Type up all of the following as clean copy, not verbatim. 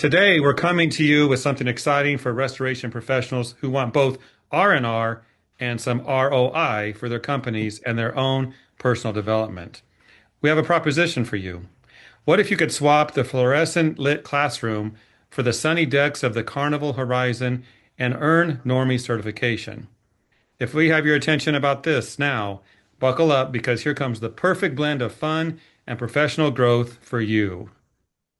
Today, we're coming to you with something exciting for restoration professionals who want both R&R and some ROI for their companies and their own personal development. We have a proposition for you. What if you could swap the fluorescent lit classroom for the sunny decks of the Carnival Horizon and earn NORMI certification? If we have your attention about this now, buckle up because here comes the perfect blend of fun and professional growth for you.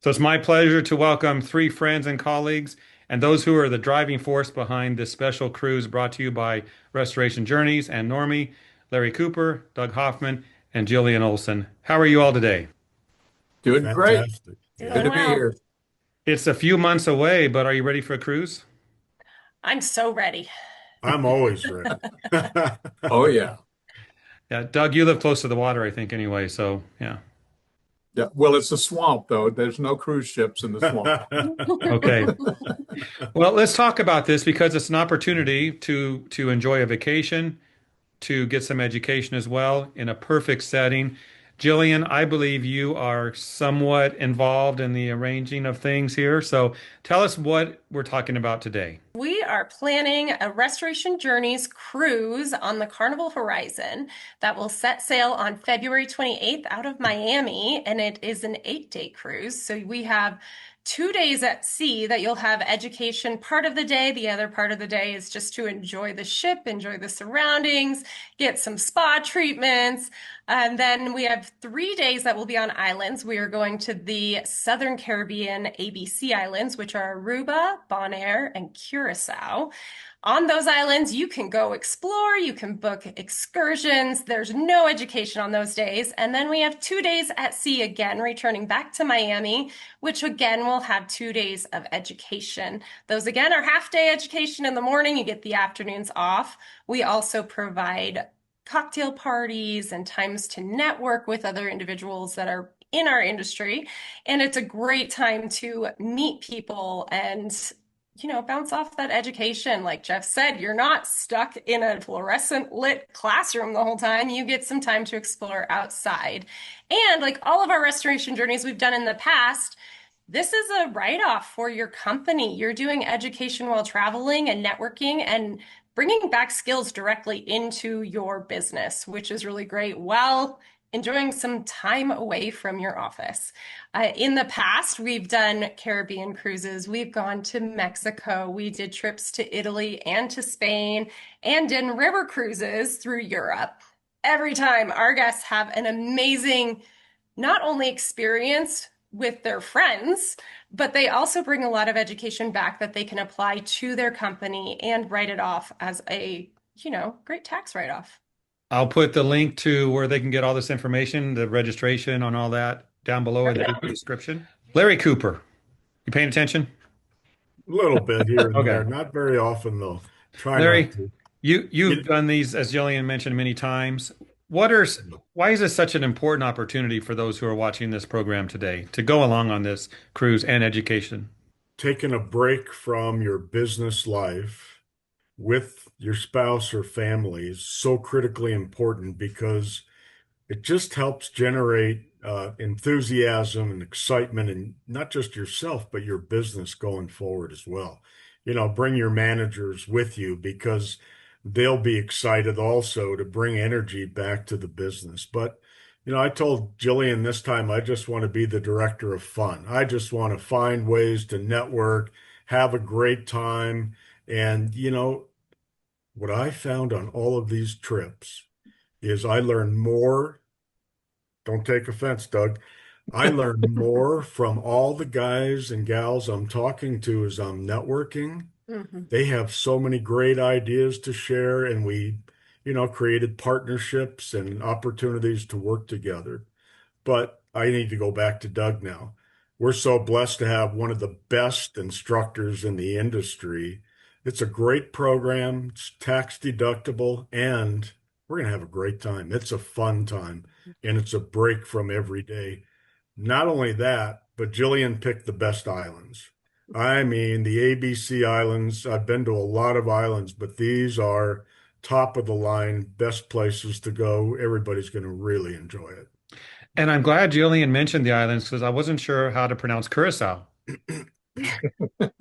So it's my pleasure to welcome three friends and colleagues and those who are the driving force behind this special cruise brought to you by Restoration Journeys and NORMI, Larry Cooper, Doug Hoffman, and Jillian Olson. How are you all today? Doing great. Fantastic. Good Yeah. Doing to be well. here. It's a few months away, but are you ready for a cruise? I'm so ready. I'm always ready. Oh, yeah. Yeah, Doug, you live close to the water, I think, anyway. So, yeah. Yeah. Well, it's a swamp, though. There's no cruise ships in the swamp. Okay. Well, let's talk about this because it's an opportunity to enjoy a vacation, to get some education as well in a perfect setting. Jillian, I believe you are somewhat involved in the arranging of things here. So tell us what we're talking about today. We are planning a Restoration Journeys cruise on the Carnival Horizon that will set sail on February 28th out of Miami, and it is an 8-day cruise. So we have 2 days at sea that you'll have education part of the day. The other part of the day is just to enjoy the ship, enjoy the surroundings, get some spa treatments. And then we have 3 days that will be on islands. We are going to the Southern Caribbean ABC Islands, which are Aruba, Bonaire, and Curacao. On those islands, you can go explore, you can book excursions. There's no education on those days. And then we have 2 days at sea again, returning back to Miami, which again will have 2 days of education. Those again are half-day education in the morning. You get the afternoons off. We also provide cocktail parties and times to network with other individuals that are in our industry. And it's a great time to meet people and bounce off that education. Like Jeff said, you're not stuck in a fluorescent lit classroom the whole time. You get some time to explore outside. And like all of our restoration journeys we've done in the past, this is a write-off for your company. You're doing education while traveling and networking and bringing back skills directly into your business, which is really great while enjoying some time away from your office. In the past, we've done Caribbean cruises. We've gone to Mexico. We did trips to Italy and to Spain and did river cruises through Europe. Every time our guests have an amazing, not only experience with their friends, but they also bring a lot of education back that they can apply to their company and write it off as a, great tax write-off. I'll put the link to where they can get all this information, the registration on all that down below in the description. Larry Cooper, you paying attention? A little bit here and Okay. there, not very often though. Try Larry, not to. you've done these, as Jillian mentioned many times. Why is this such an important opportunity for those who are watching this program today to go along on this cruise and education? Taking a break from your business life with your spouse or family is so critically important because it just helps generate enthusiasm and excitement, and not just yourself, but your business going forward as well. Bring your managers with you because they'll be excited also to bring energy back to the business. But, I told Jillian this time, I just want to be the director of fun. I just want to find ways to network, have a great time. And, what I found on all of these trips is I learned more. Don't take offense, Doug. I learned more from all the guys and gals I'm talking to as I'm networking. Mhm. They have so many great ideas to share, and we, created partnerships and opportunities to work together. But I need to go back to Doug now. We're so blessed to have one of the best instructors in the industry. It's a great program, it's tax deductible, and we're going to have a great time. It's a fun time, and it's a break from every day. Not only that, but Jillian picked the best islands. I mean, the ABC Islands, I've been to a lot of islands, but these are top of the line, best places to go. Everybody's going to really enjoy it. And I'm glad Jillian mentioned the islands because I wasn't sure how to pronounce Curacao.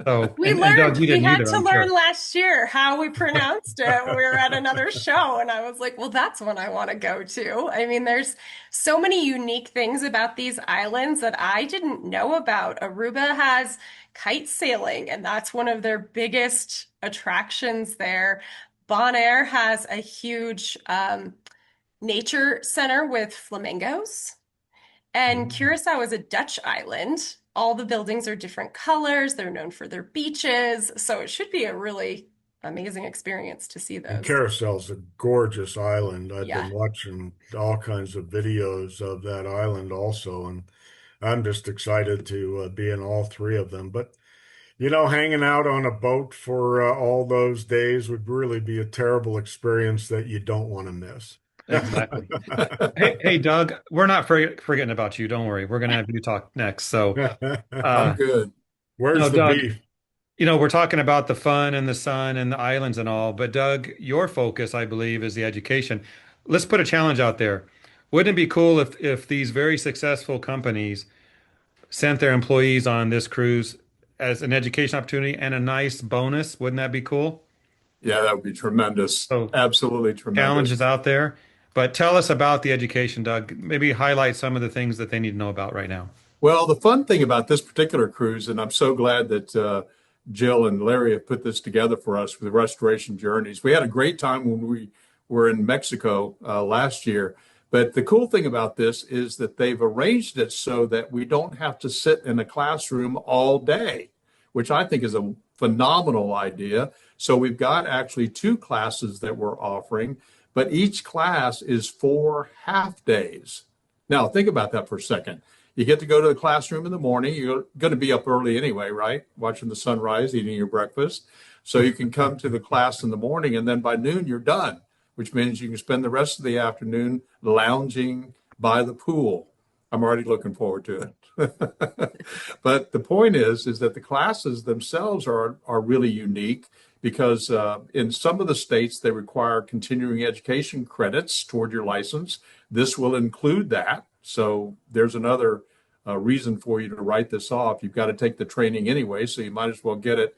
So, We and Doug, learned, you we didn't had either, to I'm learn sure. last year how we pronounced it. We were at another show, and I was like, well, that's one I want to go to. I mean, there's so many unique things about these islands that I didn't know about. Aruba has kite sailing, and that's one of their biggest attractions there. Bonaire has a huge nature center with flamingos. And Mm. Curacao is a Dutch island. All the buildings are different colors. They're known for their beaches. So it should be a really amazing experience to see And those. Caracel's a gorgeous island. I've Yeah. been watching all kinds of videos of that island also, and I'm just excited to be in all three of them. But hanging out on a boat for all those days would really be a terrible experience that you don't want to miss. Exactly. Hey, Doug, we're not forgetting about you. Don't worry. We're going to have you talk next. So, I'm uh, good. no, Where's the Doug, beef? we're talking about the fun and the sun and the islands and all, but Doug, your focus, I believe, is the education. Let's put a challenge out there. Wouldn't it be cool if these very successful companies sent their employees on this cruise as an education opportunity and a nice bonus? Wouldn't that be cool? Yeah, that would be tremendous. So, Absolutely tremendous. challenges out there. But tell us about the education, Doug. Maybe highlight some of the things that they need to know about right now. Well, the fun thing about this particular cruise, and I'm so glad that Jill and Larry have put this together for us with the Restoration Journeys. We had a great time when we were in Mexico last year. But the cool thing about this is that they've arranged it so that we don't have to sit in a classroom all day, which I think is a phenomenal idea. So we've got actually two classes that we're offering, but each class is 4 half days. Now, think about that for a second. You get to go to the classroom in the morning. You're going to be up early anyway, right? Watching the sunrise, eating your breakfast. So you can come to the class in the morning, and then by noon, you're done, which means you can spend the rest of the afternoon lounging by the pool. I'm already looking forward to it. But the point is that the classes themselves are really unique because in some of the states they require continuing education credits toward your license. This will include that. So there's another reason for you to write this off. You've got to take the training anyway, so you might as well get it.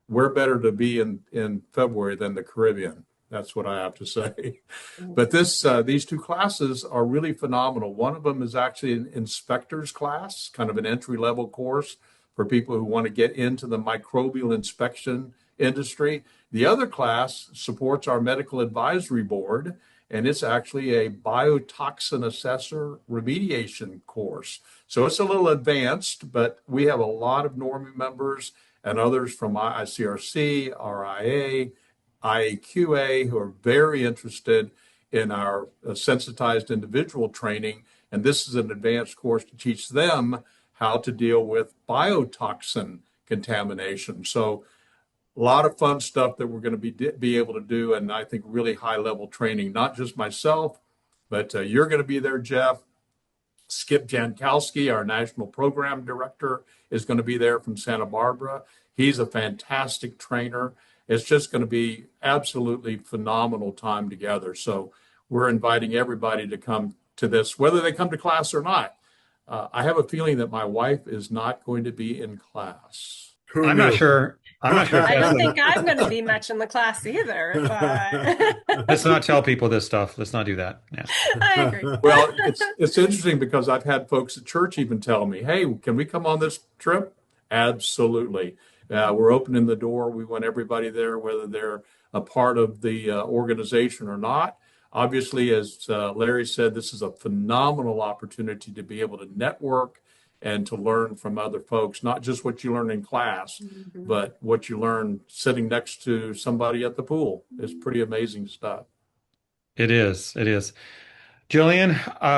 We're better to be in February than the Caribbean. That's what I have to say. But these two classes are really phenomenal. One of them is actually an inspector's class, kind of an entry level course for people who want to get into the microbial inspection industry. The other class supports our medical advisory board, and it's actually a biotoxin assessor remediation course. So it's a little advanced, but we have a lot of NORMI members and others from ICRC, RIA, IAQA who are very interested in our sensitized individual training. And this is an advanced course to teach them how to deal with biotoxin contamination. So a lot of fun stuff that we're going to be able to do, and I think really high level training. Not just myself, but you're going to be there, Jeff. Skip Jankowski, our national program director, is going to be there from Santa Barbara. He's a fantastic trainer. It's just going to be absolutely phenomenal time together. So we're inviting everybody to come to this, whether they come to class or not. I have a feeling that my wife is not going to be in class. Who I'm not knew? sure. I'm not sure if I that's don't a, think I'm going to be much in the class either, but let's not tell people this stuff. Let's not do that. Yeah. I agree. Well, it's interesting because I've had folks at church even tell me, "Hey, can we come on this trip?" Absolutely. We're opening the door. We want everybody there, whether they're a part of the organization or not. Obviously, as Larry said, this is a phenomenal opportunity to be able to network and to learn from other folks, not just what you learn in class, Mhm. but what you learn sitting next to somebody at the pool. It's pretty amazing stuff. It is. It is. Jillian,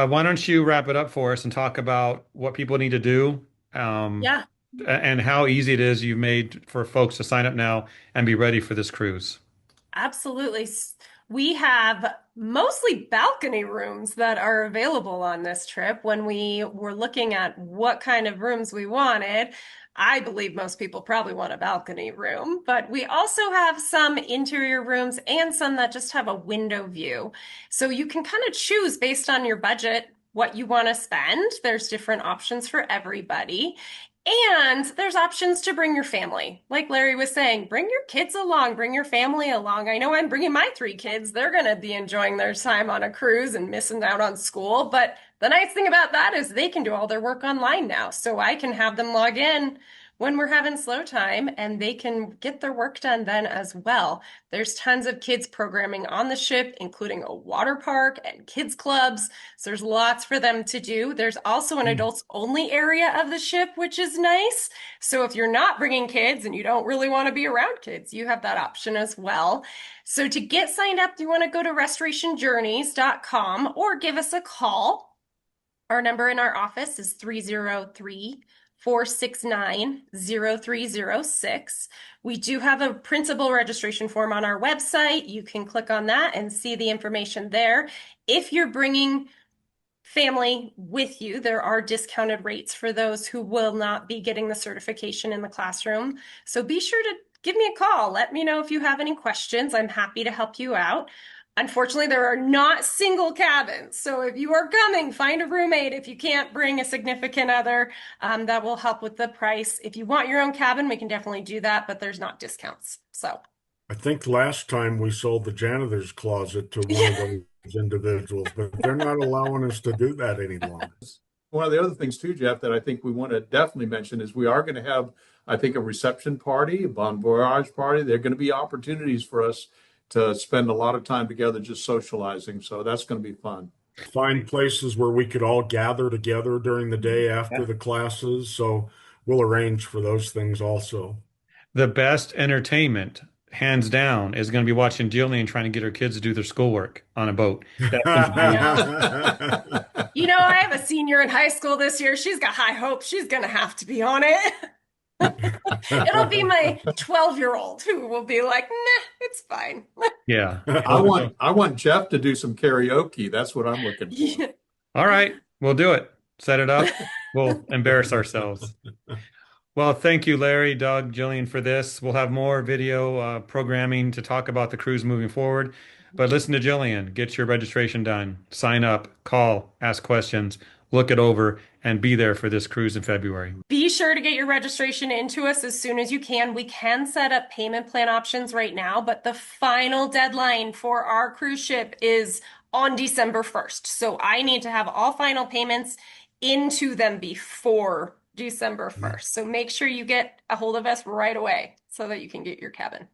why don't you wrap it up for us and talk about what people need to do, um, Yeah. and how easy it is you've made for folks to sign up now and be ready for this cruise. Absolutely. We have mostly balcony rooms that are available on this trip. When we were looking at what kind of rooms we wanted, I believe most people probably want a balcony room, but we also have some interior rooms and some that just have a window view. So you can kind of choose based on your budget what you want to spend. There's different options for everybody. And there's options to bring your family. Like Larry was saying, bring your kids along, bring your family along. I know I'm bringing my 3 kids. They're going to be enjoying their time on a cruise and missing out on school. But the nice thing about that is they can do all their work online now. So I can have them log in when we're having slow time and they can get their work done then as well. There's tons of kids programming on the ship, including a water park and kids clubs. So there's lots for them to do. There's also an adults only area of the ship, which is nice. So if you're not bringing kids and you don't really want to be around kids, you have that option as well. So to get signed up, you want to go to restorationjourneys.com or give us a call. Our number in our office is 303 469 0306. We do have a principal registration form on our website. You can click on that and see the information there. If you're bringing family with you, there are discounted rates for those who will not be getting the certification in the classroom. So be sure to give me a call. Let me know if you have any questions. I'm happy to help you out. Unfortunately, there are not single cabins. So if you are coming, find a roommate. If you can't bring a significant other, that will help with the price. If you want your own cabin, we can definitely do that, but there's not discounts. So I think last time we sold the janitor's closet to one of those individuals, but they're not allowing us to do that any longer. One of the other things too, Jeff, that I think we want to definitely mention is we are going to have, I think, a reception party, a bon voyage party. There are going to be opportunities for us to spend a lot of time together just socializing. So that's going to be fun. Find places where we could all gather together during the day after the classes. So we'll arrange for those things also. The best entertainment, hands down, is going to be watching Jillian trying to get her kids to do their schoolwork on a boat. You know, I have a senior in high school this year. She's got high hopes. She's going to have to be on it. It'll be my 12-year-old who will be like, nah, it's fine. Yeah. I want Jeff to do some karaoke. That's what I'm looking for. All right, we'll do it. Set it up. We'll embarrass ourselves. Well, thank you, Larry, Doug, Jillian, for this. We'll have more video programming to talk about the cruise moving forward. But listen to Jillian. Get your registration done. Sign up, call, ask questions, look it over, and be there for this cruise in February. Be sure to get your registration into us as soon as you can. We can set up payment plan options right now, but the final deadline for our cruise ship is on December 1st. So I need to have all final payments into them before December 1st. So make sure you get a hold of us right away so that you can get your cabin.